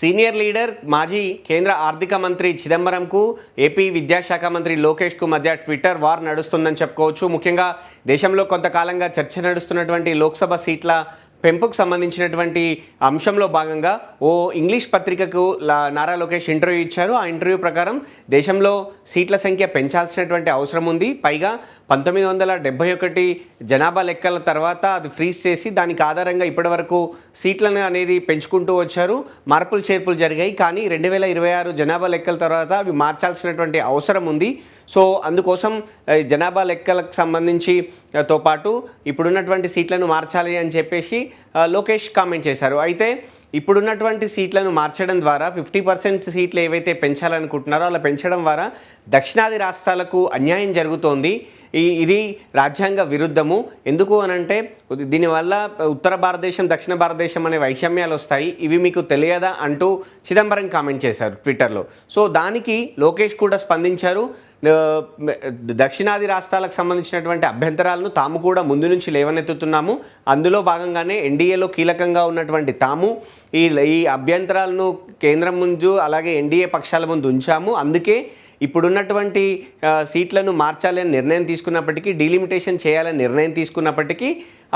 Senior leader మాజీ కేంద్ర ఆర్థిక మంత్రి చిదంబరంకు ఏపీ విద్యాశాఖ మంత్రి లోకేష్కు మధ్య ట్విట్టర్ వార్ నడుస్తుందని చెప్పుకోవచ్చు. ముఖ్యంగా దేశంలో కొంతకాలంగా చర్చ నడుస్తున్నటువంటి లోక్సభ సీట్ల పెంపుకు సంబంధించినటువంటి అంశంలో భాగంగా ఓ ఇంగ్లీష్ పత్రికకు నారా లోకేష్ ఇంటర్వ్యూ ఇచ్చారు. ఆ ఇంటర్వ్యూ ప్రకారం దేశంలో సీట్ల సంఖ్య పెంచాల్సినటువంటి అవసరం ఉంది. పైగా 1971 జనాభా లెక్కల తర్వాత అది ఫ్రీజ్ చేసి దానికి ఆధారంగా ఇప్పటివరకు సీట్లను అనేది పెంచుకుంటూ వచ్చారు. మార్పులు చేర్పులు జరిగాయి. కానీ 2026 జనాభా లెక్కల తర్వాత అవి మార్చాల్సినటువంటి అవసరం ఉంది. సో అందుకోసం జనాభా లెక్కలకు సంబంధించి తో పాటు ఇప్పుడున్నటువంటి సీట్లను మార్చాలి అని చెప్పేసి లోకేష్ కామెంట్ చేశారు. అయితే ఇప్పుడున్నటువంటి సీట్లను మార్చడం ద్వారా 50% సీట్లు ఏవైతే పెంచాలనుకుంటున్నారో అలా పెంచడం ద్వారా దక్షిణాది రాష్ట్రాలకు అన్యాయం జరుగుతోంది. ఇది రాజ్యాంగ విరుద్ధము. ఎందుకు అనంటే దీనివల్ల ఉత్తర భారతదేశం దక్షిణ భారతదేశం అనే వైషమ్యాలు వస్తాయి. ఇవి మీకు తెలియదా అంటూ చిదంబరం కామెంట్ చేశారు ట్విట్టర్లో. సో దానికి లోకేష్ కూడా స్పందించారు. దక్షిణాది రాష్ట్రాలకు సంబంధించినటువంటి అభ్యంతరాలను తాము కూడా ముందు నుంచి లేవనెత్తుతున్నాము. అందులో భాగంగానే ఎన్డీఏలో కీలకంగా ఉన్నటువంటి తాము ఈ అభ్యంతరాలను కేంద్రం ముందు అలాగే ఎన్డీఏ పక్షాల ముందు ఉంచాము. అందుకే ఇప్పుడున్నటువంటి సీట్లను మార్చాలని నిర్ణయం తీసుకున్నప్పటికీ, డీలిమిటేషన్ చేయాలని నిర్ణయం తీసుకున్నప్పటికీ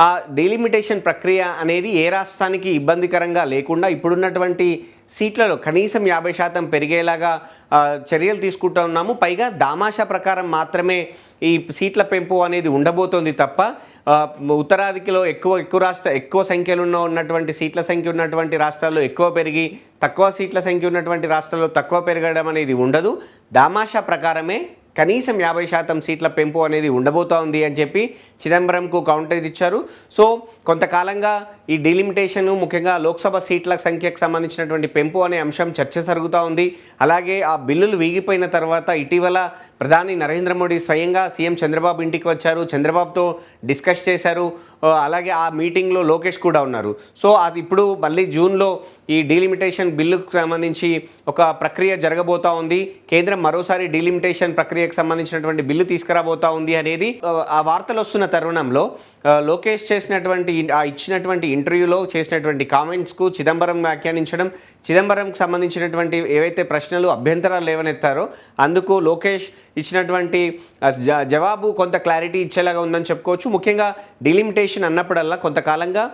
ఆ డీలిమిటేషన్ ప్రక్రియ అనేది ఏ రాష్ట్రానికి ఇబ్బందికరంగా లేకుండా ఇప్పుడున్నటువంటి సీట్లలో కనీసం 50% పెరిగేలాగా చర్యలు తీసుకుంటున్నాము. పైగా దామాషా ప్రకారం మాత్రమే ఈ సీట్ల పెంపు అనేది ఉండబోతోంది తప్ప ఉత్తరాదికిలో ఎక్కువ సంఖ్యలో ఉన్నటువంటి సీట్ల సంఖ్య ఉన్నటువంటి రాష్ట్రాల్లో ఎక్కువ పెరిగి తక్కువ సీట్ల సంఖ్య ఉన్నటువంటి రాష్ట్రాల్లో తక్కువ పెరగడం అనేది ఉండదు. దామాషా ప్రకారమే కనీసం 50% సీట్ల పెంపు అనేది ఉండబోతోంది అని చెప్పి చిదంబరంకు కౌంటర్ ఇచ్చారు. సో కొంతకాలంగా ఈ డీలిమిటేషన్ ముఖ్యంగా లోక్సభ సీట్ల సంఖ్యకు సంబంధించినటువంటి పెంపు అనే అంశం చర్చ జరుగుతూ ఉంది. అలాగే ఆ బిల్లులు వీగిపోయిన తర్వాత ఇటీవల ప్రధాని నరేంద్ర మోడీ స్వయంగా సీఎం చంద్రబాబు ఇంటికి వచ్చారు. చంద్రబాబుతో డిస్కస్ చేశారు. అలాగే ఆ మీటింగ్లో లోకేష్ కూడా ఉన్నారు. సో అది ఇప్పుడు మళ్ళీ జూన్లో ఈ డీలిమిటేషన్ బిల్లుకు సంబంధించి ఒక ప్రక్రియ జరగబోతూ ఉంది. కేంద్రం మరోసారి డీలిమిటేషన్ ప్రక్రియకు సంబంధించినటువంటి బిల్లు తీసుకురాబోతూ ఉంది అనేది ఆ వార్తలు వస్తున్న తరుణంలో లోకేష్ ఇచ్చినటువంటి ఇంటర్వ్యూలో చేసినటువంటి కామెంట్స్కు చిదంబరం వ్యాఖ్యానించడం, చిదంబరంకు సంబంధించినటువంటి ఏవైతే ప్రశ్నలు అభ్యంతరాలు లేవనెత్తారో అందుకు లోకేష్ ఇచ్చినటువంటి జవాబు కొంత క్లారిటీ ఇచ్చేలాగా ఉందని చెప్పుకోవచ్చు. ముఖ్యంగా డీలిమిటేషన్ అన్నప్పుడల్లా కొంతకాలంగా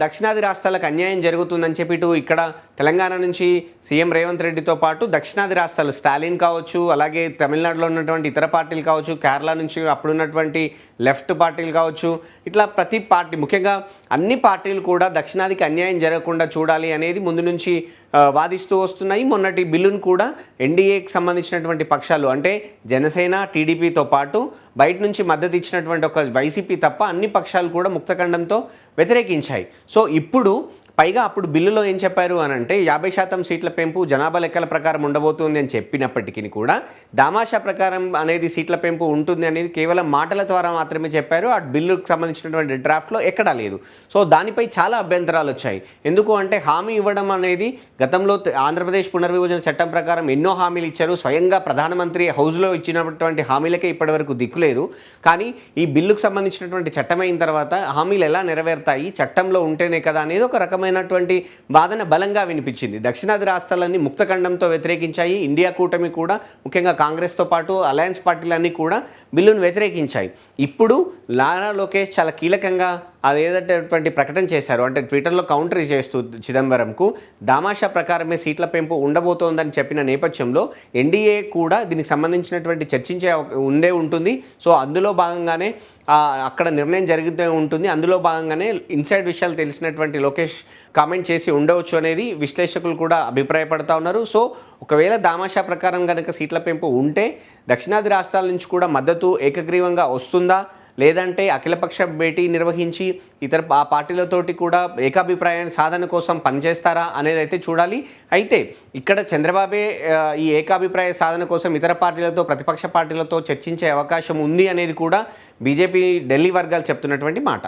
దక్షిణాది రాష్ట్రాలకు అన్యాయం జరుగుతుందని చెప్పి ఇటు ఇక్కడ తెలంగాణ నుంచి సీఎం రేవంత్ రెడ్డితో పాటు దక్షిణాది రాష్ట్రాలు స్టాలిన్ కావచ్చు, అలాగే తమిళనాడులో ఉన్నటువంటి ఇతర పార్టీలు కావచ్చు, కేరళ నుంచి అప్పుడున్నటువంటి లెఫ్ట్ పార్టీలు కావచ్చు, ఇట్లా ప్రతి పార్టీ ముఖ్యంగా అన్ని పార్టీలు కూడా దక్షిణాదికి అన్యాయం జరగకుండా చూడాలి అనేది ముందు నుంచి వాదిస్తూ వస్తున్నాయి. మొన్నటి బిల్లును కూడా ఎన్డీఏకి సంబంధించినటువంటి పక్షాలు అంటే జనసేన, టీడీపీతో పాటు బయట నుంచి మద్దతు ఇచ్చినటువంటి ఒక వైసీపీ తప్ప అన్ని పక్షాలు కూడా ముక్తఖండంతో వ్యతిరేకించాయి. సో ఇప్పుడు పైగా అప్పుడు బిల్లులో ఏం చెప్పారు అని అంటే 50% సీట్ల పెంపు జనాభా లెక్కల ప్రకారం ఉండబోతుంది అని చెప్పినప్పటికీ కూడా దామాషా ప్రకారం అనేది సీట్ల పెంపు ఉంటుంది అనేది కేవలం మాటల ద్వారా మాత్రమే చెప్పారు. ఆ బిల్లుకు సంబంధించినటువంటి డ్రాఫ్ట్లో ఎక్కడా లేదు. సో దానిపై చాలా అభ్యంతరాలు వచ్చాయి. ఎందుకు అంటే హామీ ఇవ్వడం అనేది గతంలో ఆంధ్రప్రదేశ్ పునర్విభజన చట్టం ప్రకారం ఎన్నో హామీలు ఇచ్చారు. స్వయంగా ప్రధానమంత్రి హౌస్లో ఇచ్చినటువంటి హామీలకే ఇప్పటివరకు దిక్కులేదు. కానీ ఈ బిల్లుకు సంబంధించినటువంటి చట్టమైన తర్వాత హామీలు ఎలా నెరవేరుతాయి, చట్టంలో ఉంటేనే కదా అనేది ఒక రకమైన వాదన బలంగా వినిపించింది. దక్షిణాది రాష్ట్రాలన్నీ ముక్తఖండంతో వ్యతిరేకించాయి. ఇండియా కూటమి కూడా ముఖ్యంగా కాంగ్రెస్తో పాటు అలయన్స్ పార్టీలన్నీ కూడా బిల్లును వ్యతిరేకించాయి. ఇప్పుడు నారా లోకేష్ చాలా కీలకంగా అదేదటువంటి ప్రకటన చేశారు అంటే ట్విట్టర్లో కౌంటర్ చేస్తూ చిదంబరంకు దామాషా ప్రకారమే సీట్ల పెంపు ఉండబోతోందని చెప్పిన నేపథ్యంలో ఎన్డీఏ కూడా దీనికి సంబంధించినటువంటి చర్చించే ఉంటుంది. సో అందులో భాగంగానే అక్కడ నిర్ణయం జరుగుతూ ఉంటుంది. అందులో భాగంగానే ఇన్సైడ్ విషయాలు తెలిసినటువంటి లోకేష్ కామెంట్ చేసి ఉండవచ్చు అనేది విశ్లేషకులు కూడా అభిప్రాయపడతా ఉన్నారు. సో ఒకవేళ దామాషా ప్రకారం కనుక సీట్ల పెంపు ఉంటే దక్షిణాది రాష్ట్రాల నుంచి కూడా మద్దతు ఏకగ్రీవంగా వస్తుందా, లేదంటే అఖిలపక్ష భేటీ నిర్వహించి ఇతర ఆ పార్టీలతోటి కూడా ఏకాభిప్రాయాన్ని సాధన కోసం పనిచేస్తారా అనేది అయితే చూడాలి. అయితే ఇక్కడ చంద్రబాబే ఈ ఏకాభిప్రాయ సాధన కోసం ఇతర పార్టీలతో ప్రతిపక్ష పార్టీలతో చర్చించే అవకాశం ఉంది అనేది కూడా బీజేపీ ఢిల్లీ వర్గాలు చెప్తున్నటువంటి మాట.